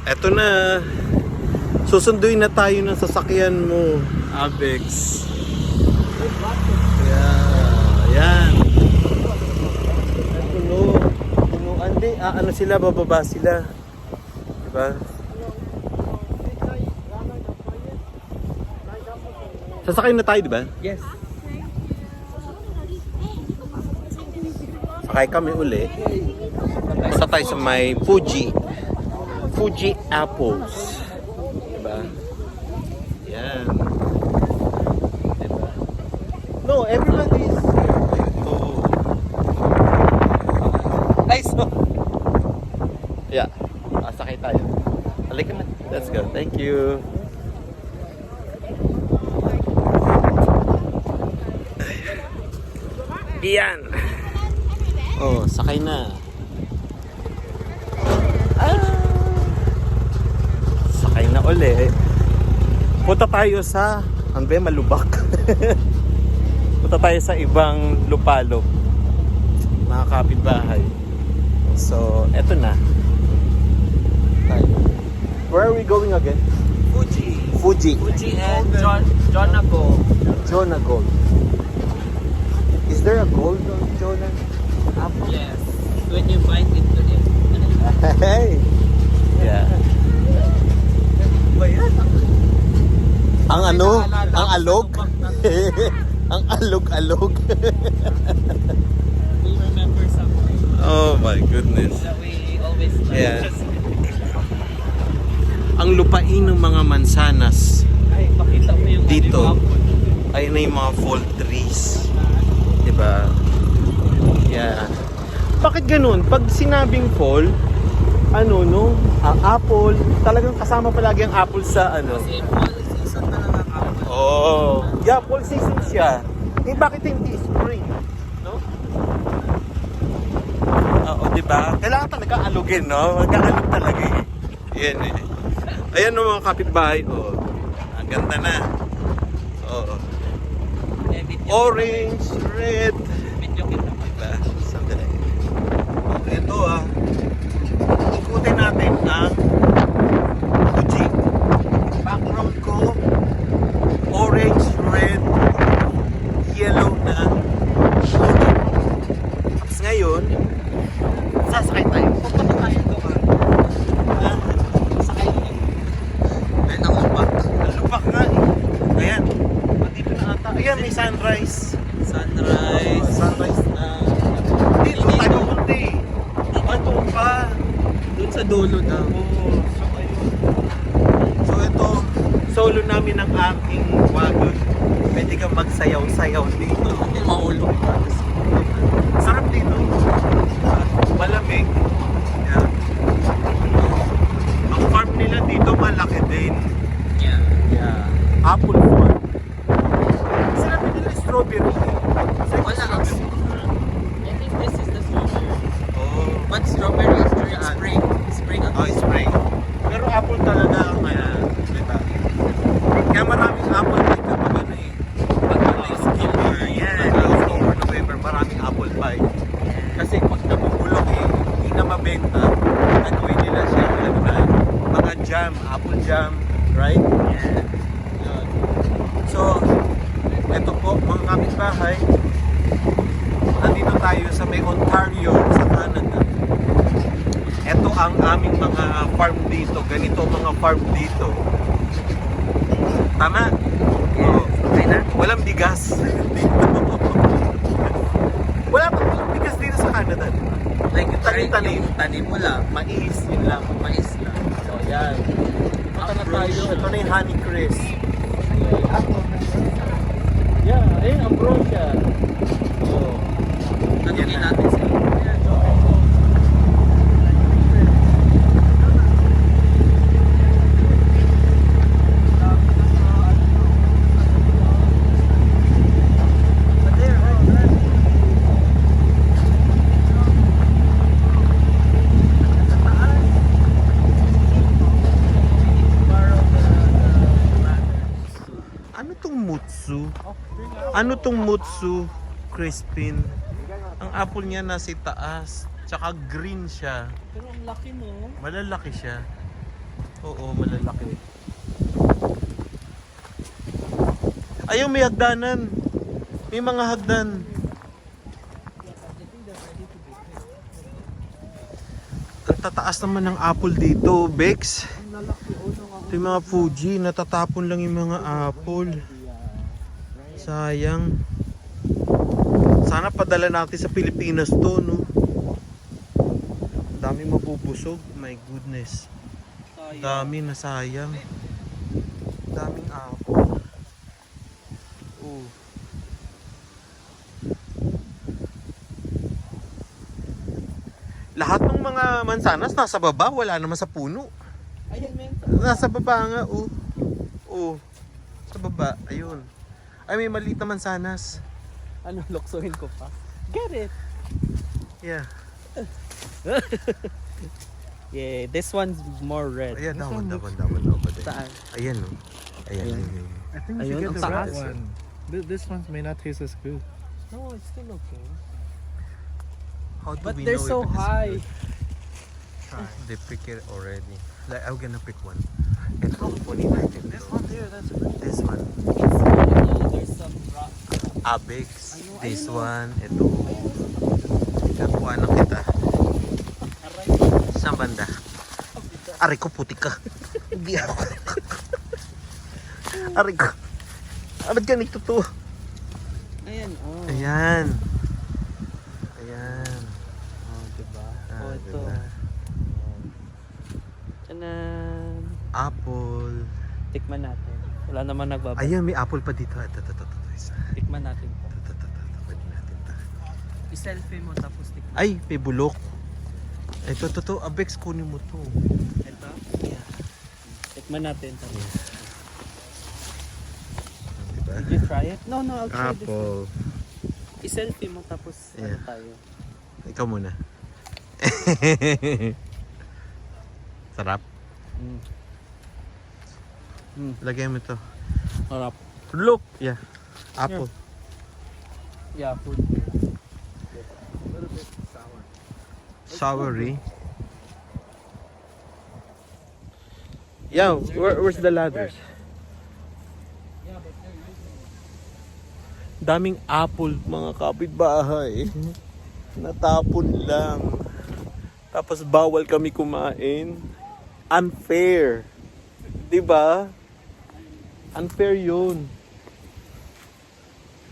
Eto na. Susunduin na tayo ng sasakyan mo, Avex. Yeah, yan. Punuan di. Ano sila, bababa sila. Diba? Sasakay na tayo, diba? Yes. Sakay kami uli. Punta tayo sa may Fuji Apples. Diba? Yan. Diba? No, everybody is ito. Nice, no? Yeah. Sakay tayo. Halika na. Let's go. Thank you. Iyan. Oh, sakay na. Sakay na uli. Punta tayo sa malubak. Punta tayo sa ibang lupalo. Mga kapitbahay. So, eto na. Tayo. Where are we going again? Fuji and Jonah Gold. Jonah Gold. Is there a gold on Jonah Apple? Yes. When you bite into it. Hey. Yeah. Ang ano? Ang alog? Ang alog-alog. We remember something Oh my goodness. that we always like. Yeah. Ang lupain ng mga mansanas Ay, pakita mo yung dito apple. ay na yung mga fall trees. Diba? Yeah. Bakit ganun? Pag sinabing fall, ano no? Ang apple, talagang kasama palagi ang apple sa ano? Kasi fall season na lang ang apple. Oh, yeah, fall season siya. Eh, bakit hindi spring? No? Oo, diba? Kailangan talaga alugin, no? Magkaalog talaga eh. Yan eh. Ayan no, mga kapitbahay. Oh, ang ganda na. Oh. Orange, red. Medyo kita. Diba? Sandali. Ito ikutin natin ang Fuji. Background ko, orange, red, yellow na. Tapos ngayon, sasakay tayo. Punta pa tayo doon. Sakay niyo. Ayun ang lupak. Ang lupak nga eh. Ayan. Dito na ata. Ayan, may sunrise. Sunrise. Sunrise na. Dito tayo punti. Ito pa. Doon sa dulo na. Oo. So, ayun. So, ito. Solo namin ang aking wagon. Pwede kang magsayaw-sayaw dito. Hindi maulog. Sarap dito. Malamig. Yeah. Ang farm nila dito malaki din. Yeah. Yeah. Apple farm. Sarap nila strawberry. Wala ang I think this is the strawberry. Oh. But strawberry is during spring. Spring at Oh, spring. Pero apple talaga ang diba? Kaya maraming apple pie kapag ano eh. Pag October, yan. October, November, maraming apple pie. Kasi pag nabubulok eh, hindi na mabenta. Nagawin nila siya, ano na, mga jam, apple jam, right? Yeah. Yun. So, eto po, mga kapitbahay, nandito tayo sa may Ontario, sa Canada. Ito ang aming mga farm dito. Ganito ang mga farm dito. Tama? Oo. Okay na? Walang bigas dito. Wala pa walang bigas dito sa Canada. Like, Tanim-tanim. Tanim mo lang. Mais, yun lang. Mais lang. So, yan. Punta na tayo. Ito na yung honey crisp. Yeah, ayun, ambrosia. Oh. Tanungin natin sila. Ano tong Mutsu Crispin? Ang apple niya nasa taas. Tsaka green siya. Pero ang laki mo. Malalaki siya. Oo, malalaki. Ayun, may hagdanan. May mga hagdan. Ang tataas naman ng apple dito, Bex. Ito yung mga Fuji, natatapon lang yung mga apple. Sayang. Sana padala natin sa Pilipinas to, no? Dami mabubusog, my goodness. Dami na sayang. Daming apple. Oh. Lahat ng mga mansanas nasa baba, wala naman sa puno. Ayun, men. Nasa baba nga, oh. Oh. Sa baba, ayun. Ay, may maliit na mansanas. Ano, luksuhin ko pa? Get it! Yeah. Yeah, this one's more red. Ayan, that one over there. Saan? Ayan, oh. Ayan. I think Ayun, you ang should get the red taas. one. This one may not taste as good. No, it's still okay. How do But we they're know so if it is high. good? They pick it already. Like, I'm gonna pick one. Ito, kunin natin. This one here, that's good. This one. There's some rock. Abex. Ayun, This ayun, oh. one. Ito. Kakuha na kita. Aray. Saan banda? Aray ko, puti ka. Hindi ako. Aray ko. Ba't ganito to? Ayan, oh. Ayan. Ayan. Oh, diba? Ah, Oh, ito. diba? Tanan. Apple. Tikman natin. Wala naman nagbabalik. Ayan, may apple pa dito. Ito. Isa. Tikman natin to. Ito. Pwede natin ito. I-selfie mo tapos tikman. Ay, may bulok. Ito. Abex, kunin mo to. Ito? Yeah. Tikman natin. Tapos. Diba? Did you try it? No, I'll try this. Apple. I-selfie mo tapos ano Yeah. tayo. Ikaw muna. Sarap. Lagay mo ito. Harap. Look! Yeah. Apple. Yeah, food. A little bit sour. Soury. Yeah, where's the ladders? Yeah, but they're using Daming apple, mga kapitbahay. Natapon lang. Tapos bawal kami kumain. Unfair. 'Di ba? Unfair 'yun.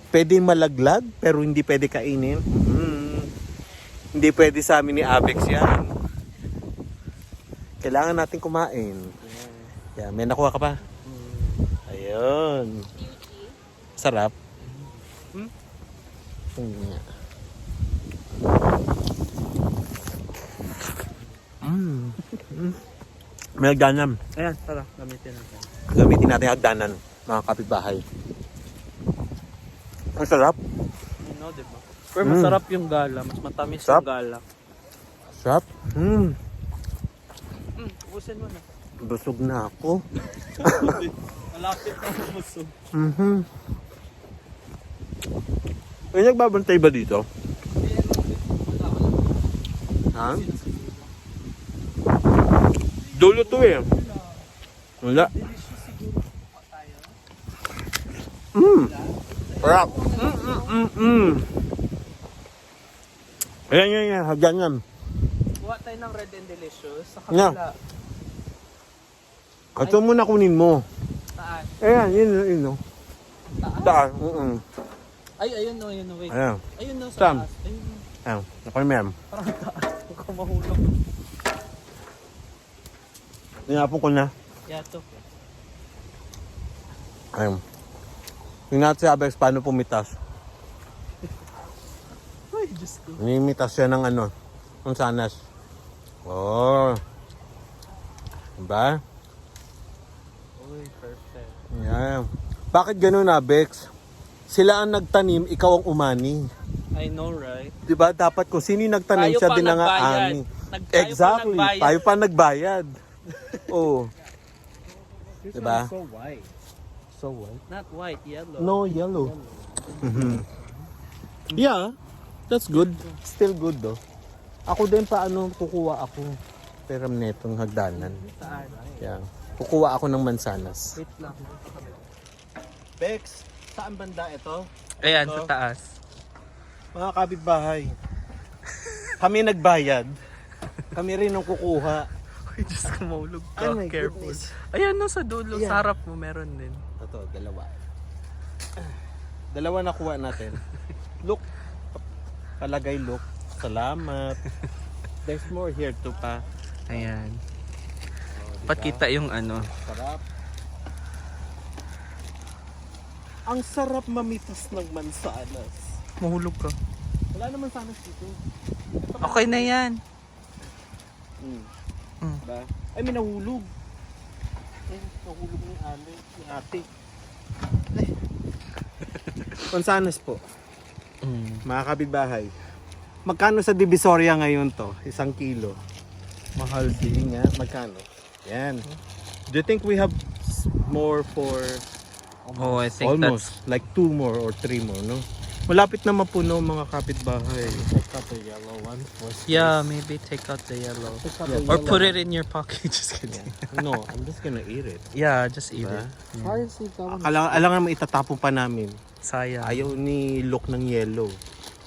Pwede malaglag pero hindi pwede kainin. Hindi pwede sa amin ni Abex 'yan. Kailangan natin kumain. Yeah, may nakuha ka pa? Ayun. Sarap. May hagdanan. Ayan, tara, gamitin natin. Gamitin natin hagdanan, mga kapitbahay. Ang sarap. Ano, diba? Pero masarap yung gala. Mas matamis Sarap. yung gala. Sarap. Ubusin mo na. Busog na ako. Malapit na umusog. May nagbabantay ba dito? Ha? Dulo to eh. Wala. Sarap. Ayan. Hagdanan. Kuha tayo ng Red and Delicious sa Yeah. kabila. Ito muna kunin mo. Taas. Ayan, yun. Taas? Taas. Ay, ayun no, wait. Ayan. Ayun no, sa Sam. taas. Ayun no. Ayan. Ako yung ma'am. Parang taas. Huwag ka mahulog. Tinapon ko na. Yato. Ayun. Tingnan natin si Abex paano pumitas. Ay, Diyos ko. Nimitas siya ng ng sanas. Oh. Diba? Uy, perfect. Yan. Bakit ganun, Abex? Sila ang nagtanim, ikaw ang umani. I know, right? Diba? Dapat kung sino yung nagtanim, Tayo siya pa din ang nagbayad. aani. Tayo pa Exactly. nagbayad. Tayo pa nagbayad. Oh. This Diba? one is so white. So what? Not white, yellow. No, yellow. Yeah. That's good. Still good though. Ako din kukuha ako. Pero netong hagdanan. Saan? Yan. Kukuha ako ng mansanas. Wait lang. Bex, saan banda ito? Ayan, Ito. sa taas. Mga kapitbahay. Kami nagbayad. Kami rin ang kukuha. Ay, Diyos ko, maulog ka. Oh my Careful. goodness. Ayan, no, sa dulo, Ayan. sa harap mo, meron din. Ito, dalawa. Dalawa nakuha natin. Look. Palagay look. Salamat. There's more here too pa. Ayan. Oh, diba? Pakita yung ano. Sarap. Ang sarap mamitas ng mansanas. Mahulog ka. Wala naman sanas dito. Okay na yan. Mm. Mm. Diba? Ay, may nahulog. Ay, nahulog ni Ale, ni ate. Ay. Mansanas po, mga kapitbahay. Magkano sa Divisoria ngayon to? 1 kilo. Mahal Sige nga, magkano? Yan. Do you think we have more for Oh, I think almost like 2 more or 3 more, no? Malapit na mapuno mga kapitbahay. Check out the yellow one. that's... Yeah, maybe take out the yellow. Check out Yeah. the Or yellow put one. it in your pocket. Just kidding. No, I'm just gonna eat it. Yeah, just eat Diba? it. Why is it that one? Alangan mo itatapon pa namin. Sayang. Ayaw ni look ng yellow.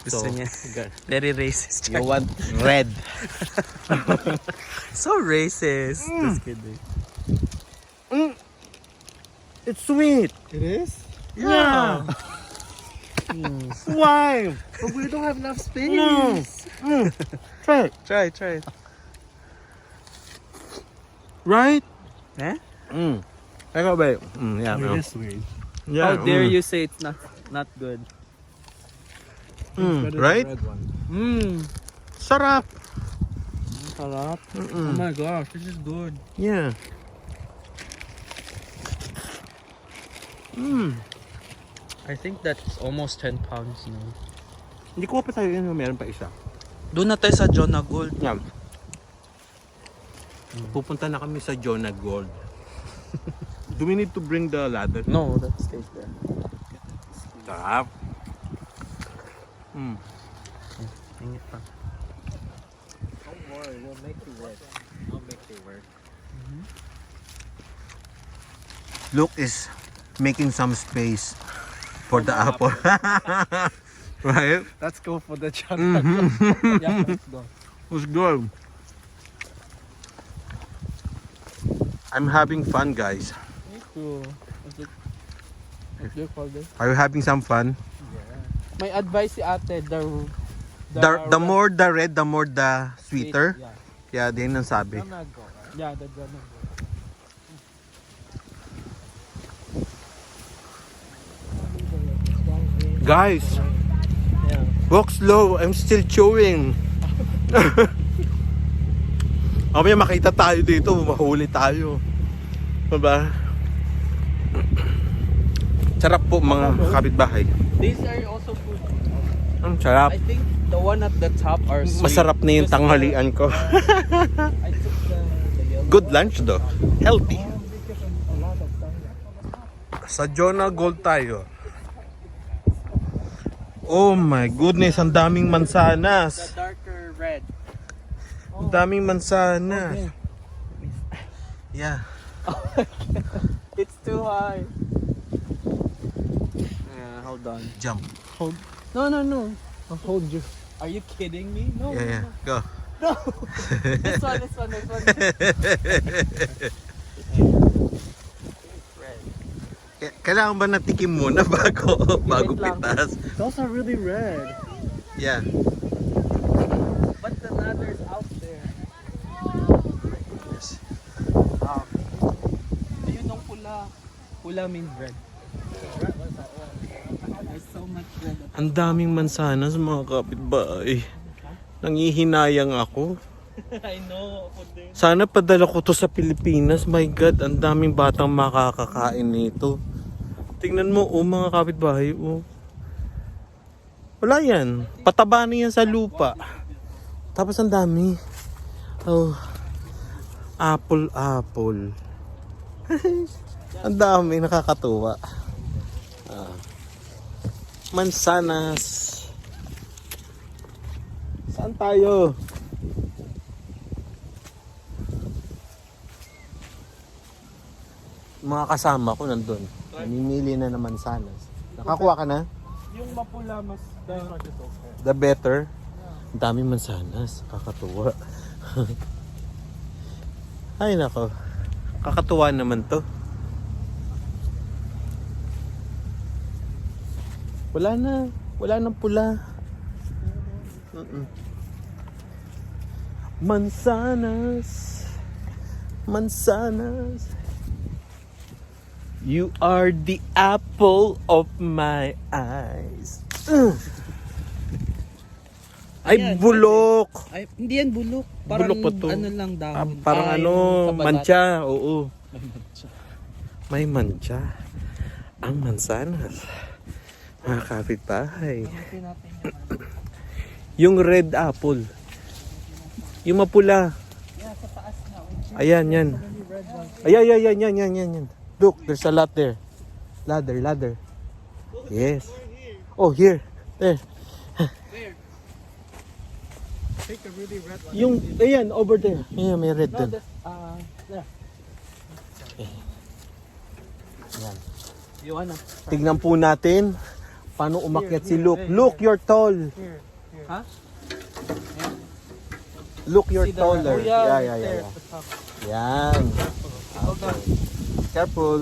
Gusto niya. ga- Very racist. You want red. So racist. Just kidding. It's sweet. It is? Yeah. Why? But we don't have enough space. No. Try it. Try it. Right? Eh? Ikaw ba? Yeah. It is weird. Yeah. How dare you say it's not good? Better than Right? the red one. Sarap. Sarap. Oh my gosh, this is good. Yeah. I think that's almost 10 pounds now. Hindi ko pa tayo yun. Meron pa isa. Doon na tayo sa Jonah Gold. Yeah. Pupunta na kami sa Jonah Gold. Do we need to bring the ladder? No, that stays there. Sarap. Ingit pa. Don't worry, we'll make you work. I'll make you work. Luke is making some space for the apple. Right? Let's go for the chat. Yeah, let's go. It's good. I'm having fun, guys. Me too. What do you call this? Are you having some fun? My advice si ate, The more the red, the more the sweeter. Yeah, Yeah, din ang sabi. I'm not going. yeah, the Jonah Gold. Guys, Yeah. walk slow. I'm still chewing. Mamaya makita tayo dito, mahuli tayo. Diba? Sarap po mga kapitbahay. These are also food. Ang sarap. I think the one at the top are sweet. Masarap na yung Just tanghalian ko. I took the yellow. Good lunch though. Healthy. Sa Jonah Gold tayo. Oh my goodness, ang daming The mansanas. darker red. Ang daming mansanas. Yeah. It's too high. Yeah, hold on. Jump. No. I'll hold you. Are you kidding me? No. Yeah. Go. No. This one. Red. Kailangan ba natikim muna bago Wait lang. pitas? Those are really red. Yeah. But the ladder's out there. Yes. Ayun ang pula. Pula means red. There's so much red. Ang daming mansanas mga kapitbahay. Nangihinayang ako. I know. Ako din. Sana padala ko to sa Pilipinas. My God, ang daming batang makakakain nito. Tingnan mo, mga kapitbahay, Wala yan. Pataba na yan sa lupa. Tapos ang dami. Oh. Apple. Ang dami, nakakatuwa. Mansanas. Saan tayo? mga kasama ko nandun. Namimili na naman sana. Nakakuha ka na? Yung mapula mas The better. Ang dami mansanas. Kakatuwa. Ay nako. Kakatuwa naman to. Wala na. Wala nang pula. Mansanas. Mansanas. You are the apple of my eyes. Ay, Ayan, bulok. Ay, hindi yan bulok. Parang Bulok pa to. ano lang dahon. Parang Ah, ano, yung kabalat. mancha. Oo. May mancha. May mancha. Ang mansanas. Mga kapitbahay. Gamitin natin yan. Yung red apple. Yung mapula. Yeah, sa taas na. Ayan, yan. Ayan. Look, there's a lot there. Ladder. Yes. Oh, here. There. Where? take a really red one. Yung, ayan, over there. Ayan, may red No, dun. that's, there. Ayan. You wanna? Tignan po natin paano umakyat si Luke. Luke, you're tall. Here. Huh? Luke, you're See the- taller. Oh, yeah, Yeah. there at the top. Yan. Hold on. Careful.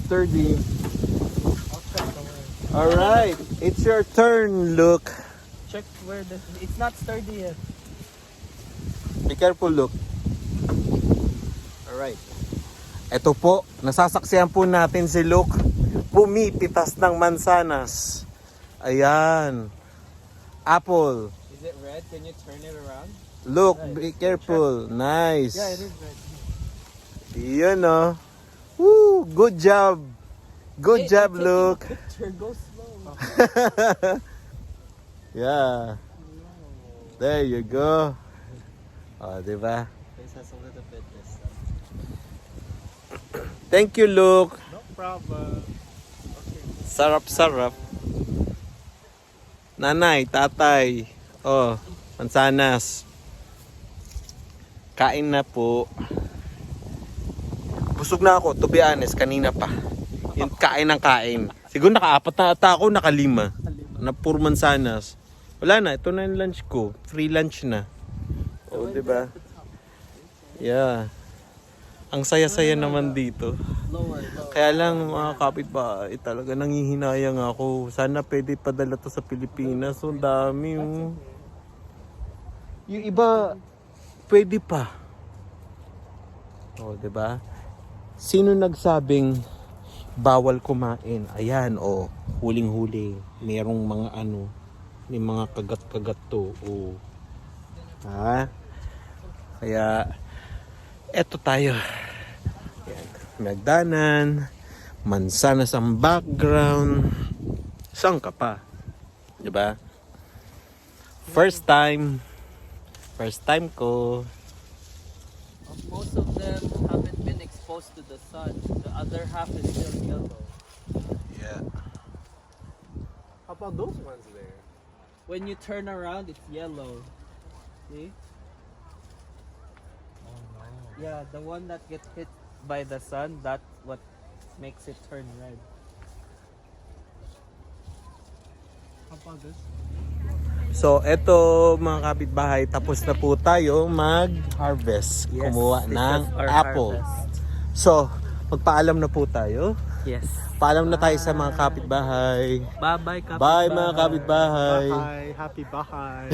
Sturdy. I'll check the way. Alright. It's your turn, Luke. Check where the... It's not sturdy yet. Be careful, Luke. Alright. Ito po, nasasaksihan po natin si Luke pumipitas ng mansanas. Ayan. Apple. Is it red? Can you turn it around? Luke, be careful. Nice. Yeah, it is red. Yun oh. Woo, good job. Good Hey, job, I'm taking Luke. a picture. Go slow. Yeah. There you go. Oh, diba? This has a little bit this. Thank you, Luke. No problem. Sarap. Nanay, tatay. Oh, mansanas. Kain na po. Busog na ako, to be honest, kanina pa. Yung kain ng kain. Siguro nakaapat na ata ako, nakalima. Na puro mansanas. Wala na, ito na yung lunch ko. Free lunch na. Oh, diba? Yeah. Ang saya-saya naman dito. Lower. Kaya lang mga kapitbahay, talaga nangihinayang ako. Sana pwede padala to sa Pilipinas. So, ang dami. Oh. Yung iba, pwede pa. O, diba? Sino nagsabing bawal kumain? Ayan, o. Huling-huli. Merong mga ano, may mga kagat-kagat to. O. Ha? Kaya, eto tayo. Ayan. Nagdanan. Mansanas ang background. Saan ka pa? Diba? First time ko. Most of them haven't been exposed to the sun. The other half is still yellow. Yeah. How about those ones there? When you turn around, it's yellow. See? Oh no. Yeah, the one that gets hit by the sun, that's what makes it turn red. How about this? So, eto mga kapitbahay, tapos na po tayo mag-harvest. Kumuha this ng is our apple. harvest. So, magpaalam na po tayo. Yes. Paalam na tayo sa mga kapitbahay. Bye-bye, kapitbahay. Bye mga kapitbahay. Bahay. Happy bahay.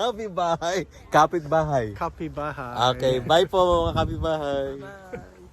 Happy bahay. Kapitbahay. Happy bahay. Okay, bye po mga kapitbahay. Bye.